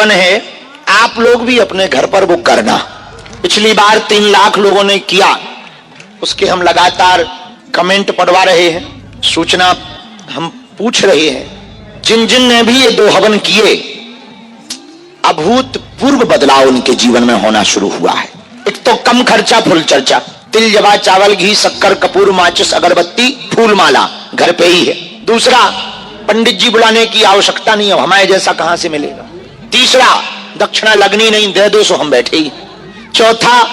हवन है, आप लोग भी अपने घर पर वो करना। पिछली बार 3 लाख लोगों ने किया, उसके हम लगातार कमेंट पढ़वा रहे हैं, सूचना हम पूछ रहे हैं। जिन जिन ने भी ये 2 हवन किए, अभूतपूर्व बदलाव उनके जीवन में होना शुरू हुआ है। एक तो कम खर्चा फुल चर्चा, तिल जवा चावल घी शक्कर कपूर माचिस अगरबत्ती फूल माला घर पे ही है। दूसरा, पंडित जी बुलाने की आवश्यकता नहीं है, हमारे जैसा कहां से मिलेगा। तीसरा, दक्षिणा लगनी नहीं, दे दो सो हम बैठे ही। चौथा,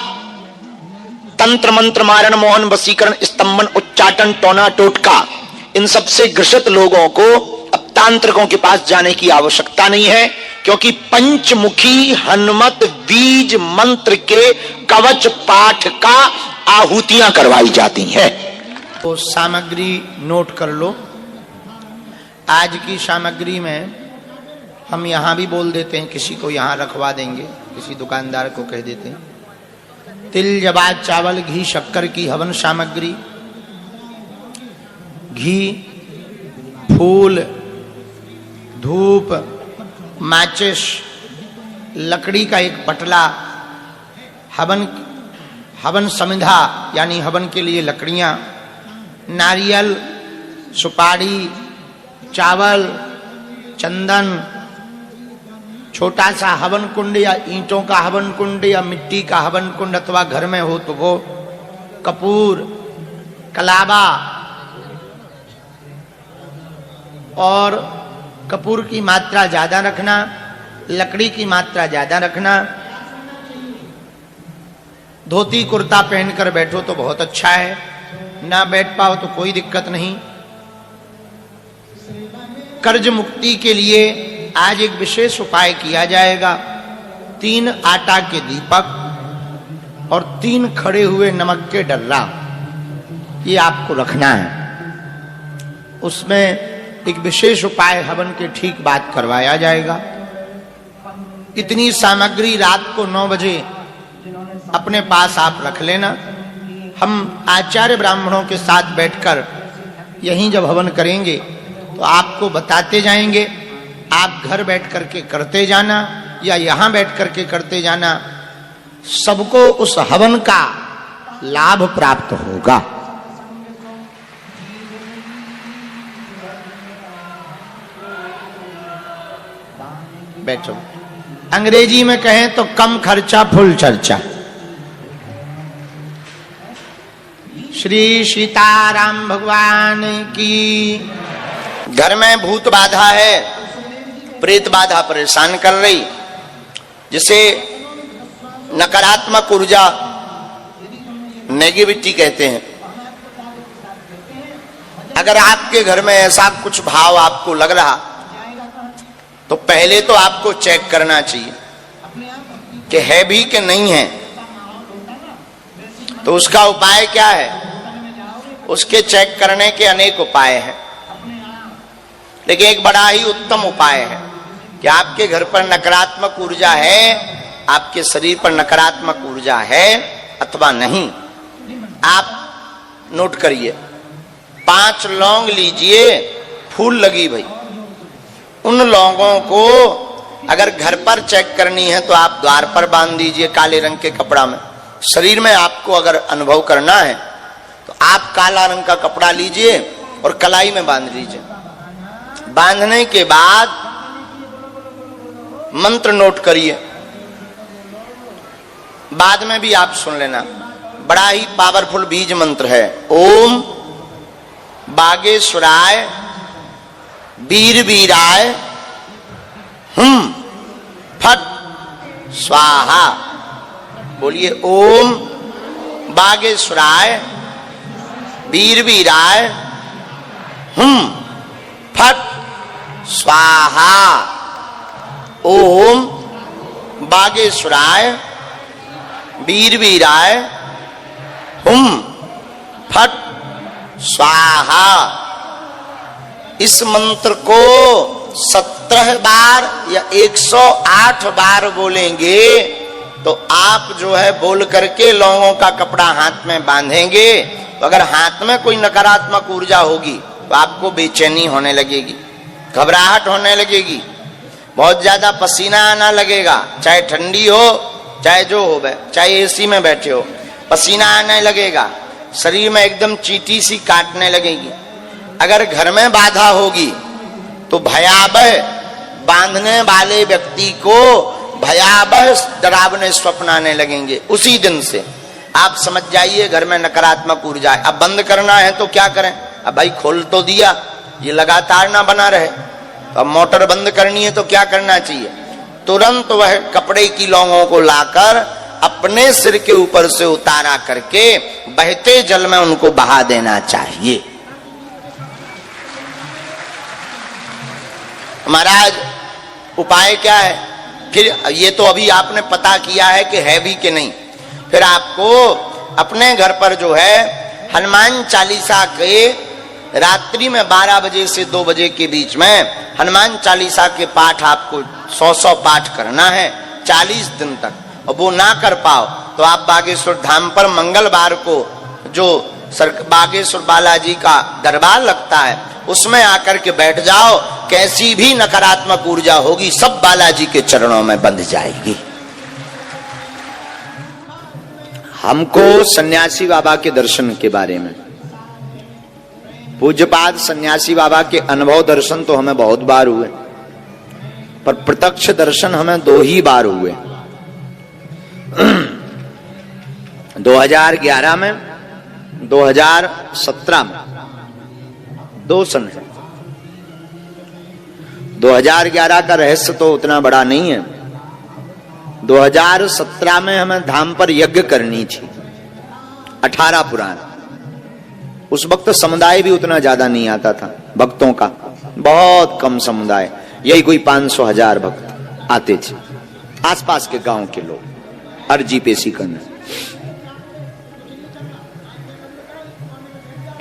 तंत्र मंत्र मारण मोहन वसीकरण स्तंभन उच्चाटन टोना टोटका, इन सबसे ग्रसित लोगों को अब तांत्रिकों के पास जाने की आवश्यकता नहीं है, क्योंकि पंचमुखी हनुमत बीज मंत्र के कवच पाठ का आहुतियां करवाई जाती हैं। तो सामग्री नोट कर लो। आज की सामग्री में हम यहां भी बोल देते हैं, किसी को यहां रखवा देंगे, किसी दुकानदार को कह देते हैं। तिल जवा चावल घी शक्कर की हवन सामग्री, घी, फूल, धूप, माचिस, लकड़ी का एक पटला, हवन समिधा यानी हवन के लिए लकड़ियां, नारियल, सुपारी, चावल, चंदन, छोटा सा हवन कुंड या ईंटों का हवन कुंड या मिट्टी का हवन कुंड अथवा घर में हो तो वो, कपूर, कलावा, और कपूर की मात्रा ज्यादा रखना, लकड़ी की मात्रा ज्यादा रखना। धोती कुर्ता पहनकर बैठो तो बहुत अच्छा है, ना बैठ पाओ तो कोई दिक्कत नहीं। कर्ज मुक्ति के लिए आज एक विशेष उपाय किया जाएगा। 3 आटा के दीपक और 3 खड़े हुए नमक के डर्रा, ये आपको रखना है। उसमें एक विशेष उपाय हवन के ठीक बाद करवाया जाएगा। इतनी सामग्री रात को 9 बजे अपने पास आप रख लेना। हम आचार्य ब्राह्मणों के साथ बैठकर यहीं जब हवन करेंगे तो आपको बताते जाएंगे। आप घर बैठ करके करते जाना या यहां बैठ करके करते जाना, सबको उस हवन का लाभ प्राप्त होगा। बैठो। अंग्रेजी में कहें तो कम खर्चा फुल चर्चा। श्री सीताराम भगवान की। घर में भूत बाधा है, प्रेत बाधा परेशान कर रही, जिसे नकारात्मक ऊर्जा नेगेटिविटी कहते हैं। अगर आपके घर में ऐसा कुछ भाव आपको लग रहा तो पहले तो आपको चेक करना चाहिए कि है भी कि नहीं है। तो उसका उपाय क्या है? उसके चेक करने के अनेक उपाय हैं, लेकिन एक बड़ा ही उत्तम उपाय है कि आपके घर पर नकारात्मक ऊर्जा है, आपके शरीर पर नकारात्मक ऊर्जा है अथवा नहीं। आप नोट करिए, 5 लौंग लीजिए, फूल लगी भाई। उन लौंगों को अगर घर पर चेक करनी है तो आप द्वार पर बांध दीजिए काले रंग के कपड़ा में। शरीर में आपको अगर अनुभव करना है तो आप काला रंग का कपड़ा लीजिए और कलाई में बांध लीजिए। बांधने के बाद मंत्र नोट करिए, बाद में भी आप सुन लेना। बड़ा ही पावरफुल बीज मंत्र है। ओम बागेश्वराय वीर वीराय फट स्वाहा। बोलिए, ओम बागेश्वराय वीर वीराय फट स्वाहा। ओम बागेश्वराय वीर वीराय फट स्वाहा। इस मंत्र को 17 बार या 108 बार बोलेंगे तो आप जो है बोल करके लौंगों का कपड़ा हाथ में बांधेंगे। तो अगर हाथ में कोई नकारात्मक ऊर्जा होगी तो आपको बेचैनी होने लगेगी, घबराहट होने लगेगी, बहुत ज्यादा पसीना आना लगेगा, चाहे ठंडी हो चाहे जो हो, चाहे एसी में बैठे हो, पसीना आने लगेगा, शरीर में एकदम चींटी सी काटने लगेगी। अगर घर में बाधा होगी तो भयावह, बांधने वाले व्यक्ति को भयावह डरावने स्वप्न आने लगेंगे। उसी दिन से आप समझ जाइए घर में नकारात्मक ऊर्जा है। अब बंद करना है तो क्या करें? अब भाई खोल तो दिया, ये लगातार ना बना रहे, तो अब मोटर बंद करनी है तो क्या करना चाहिए? तुरंत वह कपड़े की लौंगों को लाकर अपने सिर के ऊपर से उतारा करके बहते जल में उनको बहा देना चाहिए। महाराज उपाय क्या है? फिर ये तो अभी आपने पता किया है कि है भी कि नहीं। फिर आपको अपने घर पर जो है हनुमान चालीसा के रात्रि में 12 बजे से 2 बजे के बीच में हनुमान चालीसा के पाठ आपको 100 पाठ करना है 40 दिन तक। और वो ना कर पाओ तो आप बागेश्वर धाम पर मंगलवार को जो बागेश्वर बालाजी का दरबार लगता है उसमें आकर के बैठ जाओ। कैसी भी नकारात्मक ऊर्जा होगी सब बालाजी के चरणों में बंध जाएगी। हमको सन्यासी बाबा के दर्शन के बारे में, पूज्यपाद सन्यासी बाबा के अनुभव दर्शन तो हमें बहुत बार हुए, पर प्रत्यक्ष दर्शन हमें 2 ही बार हुए। 2011 में, 2017 में, 2 सन है। 2011 का रहस्य तो उतना बड़ा नहीं है। 2017 में हमें धाम पर यज्ञ करनी थी, 18 पुराण। उस वक्त समुदाय भी उतना ज्यादा नहीं आता था, भक्तों का बहुत कम समुदाय, यही कोई 500-1000 भक्त आते थे, आसपास के गांव के लोग अर्जी पेशी करने।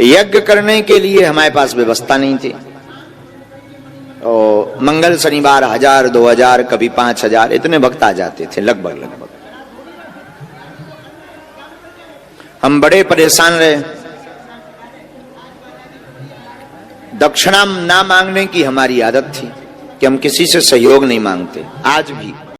यज्ञ करने के लिए हमारे पास व्यवस्था नहीं थी। और मंगल शनिवार 1000-2000 कभी 5000 इतने भक्त आ जाते थे लगभग। हम बड़े परेशान रहे। दक्षिणा ना मांगने की हमारी आदत थी कि हम किसी से सहयोग नहीं मांगते, आज भी।